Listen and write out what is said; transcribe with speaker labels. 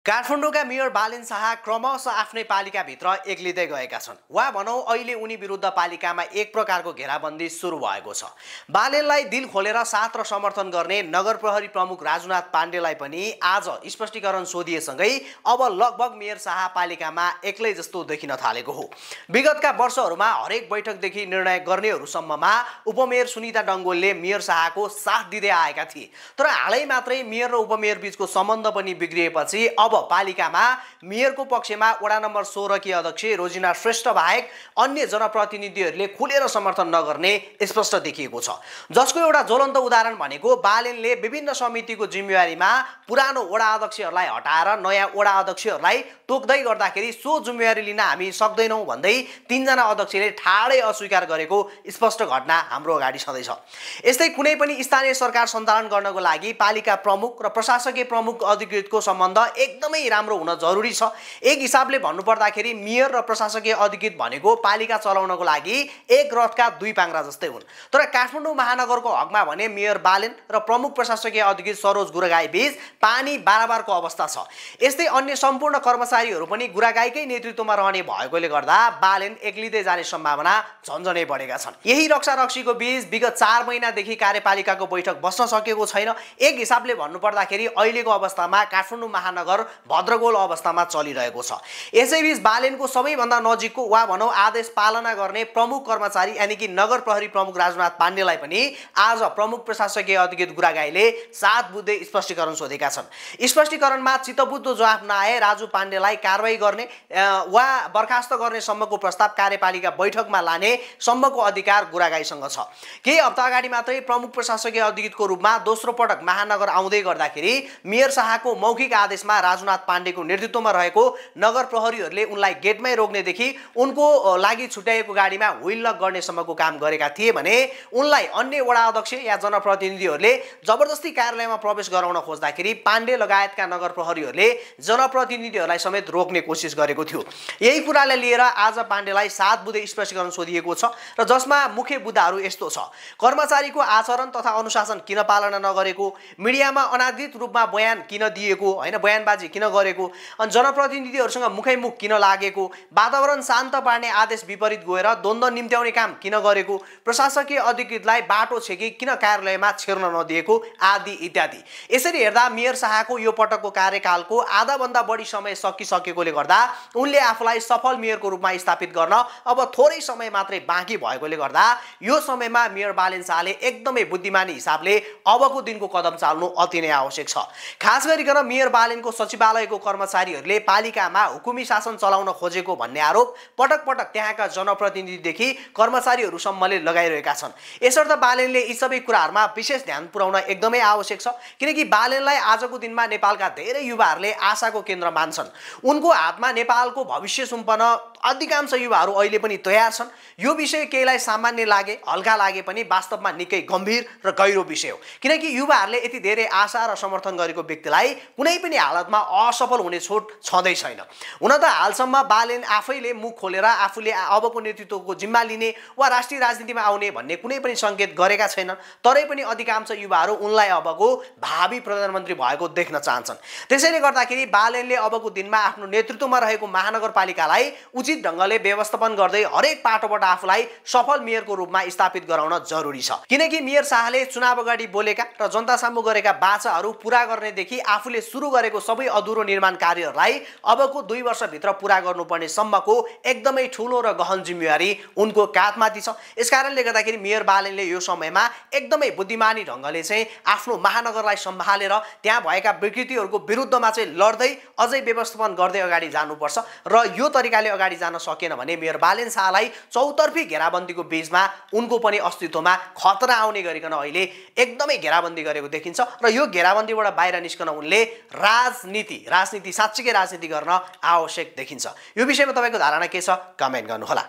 Speaker 1: काठमाडौँका mayor Balen Shah क्रमशः आफ्नै पालिकाभित्र एक्लिँदै गएका छन् वा भनौँ अहिले उनी विरुद्ध पालिकामा एक प्रकारको घेराबन्दी सुरु भएको छ। बालेनलाई दिल खोलेर साथ र समर्थन गर्ने नगर प्रहरी प्रमुख राजुनाथ पाण्डेलाई पनि आज स्पष्टीकरण सोधिएसँगै अब लगभग मेयर शाह पालिकामा एक्लै जस्तो देखिन थालेको हो। विगतका वर्षहरूमा हरेक बैठकदेखि निर्णय गर्नेहरूसम्ममा उपमेयर सुनिता डङ्गोलले मेयर शाहको साथ दिँदै आएका थिए। तर हालै मात्रै मेयर र उपमेयर बीचको सम्बन्ध पनि बिग्रिएपछि अब पालिकामा मेयरको पक्षमा वडा नम्बर 16 की अध्यक्ष रोजिना श्रेष्ठ बाहेक अन्य जनप्रतिनिधिहरूले खुलेर समर्थन नगर्ने स्पष्ट देखिएको छ। जसको एउटा ज्वलन्त उदाहरण भनेको बालेनले विभिन्न समितिको जिम्मेवारीमा पुरानो वडा अध्यक्षहरूलाई हटाएर नयाँ वडा अध्यक्षहरूलाई तोक्दै गर्दाखेरि सो जिम्मेवारी लिन हामी सक्दैनौँ भन्दै तीनजना अध्यक्षले ठाडै अस्वीकार गरेको स्पष्ट घटना हाम्रो अगाडि छँदैछ। यस्तै कुनै पनि स्थानीय सरकार सञ्चालन गर्नको लागि पालिका प्रमुख र प्रशासकीय प्रमुख अधिकृतको सम्बन्ध एकदमै राम्रो हुन जरुरी छ। एक हिसाबले भन्नुपर्दाखेरि मेयर र प्रशासकीय अधिकृत भनेको पालिका चलाउनको लागि एक रथका दुई पाङ्ग्रा जस्तै हुन्। तर काठमाडौँ महानगरको हकमा भने मेयर बालेन र प्रमुख प्रशासकीय अधिकृत सरोज गुरागाई बीच पानी बाराबारको अवस्था छ। यस्तै अन्य सम्पूर्ण कर्मचारीहरू पनि गुरागाईकै नेतृत्वमा रहने भएकोले गर्दा बालेन एक्लिँदै जाने सम्भावना झन्झनै बढेका छन्। यही रक्षारक्षीको बीच विगत 4 महिनादेखि कार्यपालिकाको बैठक बस्न सकेको छैन। एक हिसाबले भन्नुपर्दाखेरि अहिलेको अवस्थामा काठमाडौँ महानगर भद्रगोल अवस्थामा चलिरहेको छ। यसैबीच बालेनको सबैभन्दा नजिकको वा भनौँ आदेश पालना गर्ने प्रमुख कर्मचारी यानी कि नगर प्रहरी प्रमुख राजुनाथ पाण्डेलाई पनि आज प्रमुख प्रशासकीय अधिकृत गुरागाईले साथ बुझ्दै स्पष्टीकरण सोधेका छन्। स्पष्टीकरणमा चित्तबुझ्दो जवाफ नआए राजु पाण्डेलाई कारबाही गर्ने वा बर्खास्त गर्ने सम्मको प्रस्ताव कार्यपालिका बैठकमा लाने सम्मको अधिकार गुरागाईसँग छ। केही हप्ता अगाडि मात्रै प्रमुख प्रशासकीय अधिकृतको रूपमा दोस्रो पटक महानगर आउँदै गर्दाखेरि मेयर शाहको मौखिक आदेशमा राजुनाथ पाण्डेको नेतृत्वमा रहेको नगर प्रहरीहरूले उनलाई गेटमै रोक्नेदेखि उनको लागि छुट्याएको गाडीमा व्हील लक गर्ने सम्मको काम गरेका थिए भने उनलाई अन्य वडा अध्यक्ष या जनप्रतिनिधिहरूले जबरजस्ती कार्यालयमा प्रवेश गराउन खोज्दाखेरि पाण्डे लगायतका नगर प्रहरीहरूले जनप्रतिनिधिहरूलाई समेत रोक्ने कोसिस गरेको थियो। यही कुरालाई लिएर आज पाण्डेलाई साथ बुझ्दै स्पष्टीकरण सोधिएको छ र जसमा मुख्य मुद्दाहरू यस्तो छ। कर्मचारीको आचरण तथा अनुशासन किन पालना नगरेको, मिडियामा अनाधिकृत रूपमा बयान किन दिएको, हैन बयानबाजी किन गरेको, अनि जनप्रतिनिधिहरूसँग मुखैमुख किन लागेको, वातावरण शान्त पार्ने आदेश विपरीत गएर द्वन्द्व निम्त्याउने काम किन गरेको, प्रशासकीय अधिकृतलाई बाटो छेकी किन कार्यालयमा छिर्न नदिएको आदि इत्यादि। यसरी हेर्दा मेयर शाहको यो पटकको कार्यकालको आधाभन्दा बढी समय सकिसकेकोले गर्दा उनले आफूलाई सफल मेयरको रूपमा स्थापित गर्न अब थोरै समय मात्रै बाँकी भएकोले गर्दा यो समयमा मेयर बालेन शाहले एकदमै बुद्धिमानी हिसाबले अबको दिनको कदम चाल्नु अति नै आवश्यक छ। खास गरिकन मेयर बालेनको सचिवालयको कर्मचारीहरूले पालिकामा हुकुमी शासन चलाउन खोजेको भन्ने आरोप पटक पटक त्यहाँका जनप्रतिनिधिदेखि कर्मचारीहरूसम्मले लगाइरहेका छन्। यसर्थ बालेनले यी सबै कुराहरूमा विशेष ध्यान पुर्याउन एकदमै आवश्यक छ। किनकि बालेनलाई आजको दिनमा नेपालका धेरै युवाहरूले आशाको केन्द्र मान्छन्। उनको हातमा नेपालको भविष्य सुम्पन अधिकांश युवाहरू अहिले पनि तयार छन्। यो विषय केहीलाई सामान्य लागे हल्का लागे पनि वास्तवमा निकै गम्भीर र गहिरो विषय हो। किनकि युवाहरूले यति धेरै आशा र समर्थन गरेको व्यक्तिलाई कुनै पनि हालतमा असफल हुने छुट छँदै छैन। हुन त हालसम्म बालेन आफैले मुख खोलेर आफूले अबको नेतृत्वको जिम्मा लिने वा राष्ट्रिय राजनीतिमा आउने भन्ने कुनै पनि सङ्केत गरेका छैनन्। तरै पनि अधिकांश युवाहरू उनलाई अबको भावी प्रधानमन्त्री भएको देख्न चाहन्छन्। त्यसैले गर्दाखेरि बालेनले अबको दिनमा आफ्नो नेतृत्वमा रहेको महानगरपालिकालाई उचित ढङ्गले व्यवस्थापन गर्दै हरेक पाटोबाट आफूलाई सफल मेयरको रूपमा स्थापित गराउन जरुरी छ। किनकि मेयर शाहले चुनाव अगाडि बोलेका र जनता सामु गरेका बाचाहरू पूरा गर्नेदेखि आफूले सुरु गरेको सबै अधुरो निर्माण कार्यहरूलाई अबको 2 वर्षभित्र पूरा गर्नुपर्ने सम्मको एकदमै ठुलो र गहन जिम्मेवारी उनको काँधमाथि छ। यसकारणले गर्दाखेरि मेयर बालेनले यो समयमा एकदमै बुद्धिमानी ढङ्गले चाहिँ आफ्नो महानगरलाई सम्हालेर त्यहाँ भएका विकृतिहरूको विरुद्धमा चाहिँ लड्दै अझै व्यवस्थापन गर्दै अगाडि जानुपर्छ र यो तरिकाले अगाडि जान सकेन भने मेयर बालेन शाहलाई चौतर्फी घेराबन्दीको बीचमा उनको पनि अस्तित्वमा खतरा आउने गरिकन अहिले एकदमै घेराबन्दी गरेको देखिन्छ र यो घेराबन्दीबाट बाहिर निस्कन उनले राजनीति साँच्चीकै राजनीति गर्न आवश्यक देखिन्छ। यो विषयमा तपाईको धारणा के छ कमेन्ट गर्नुहोला।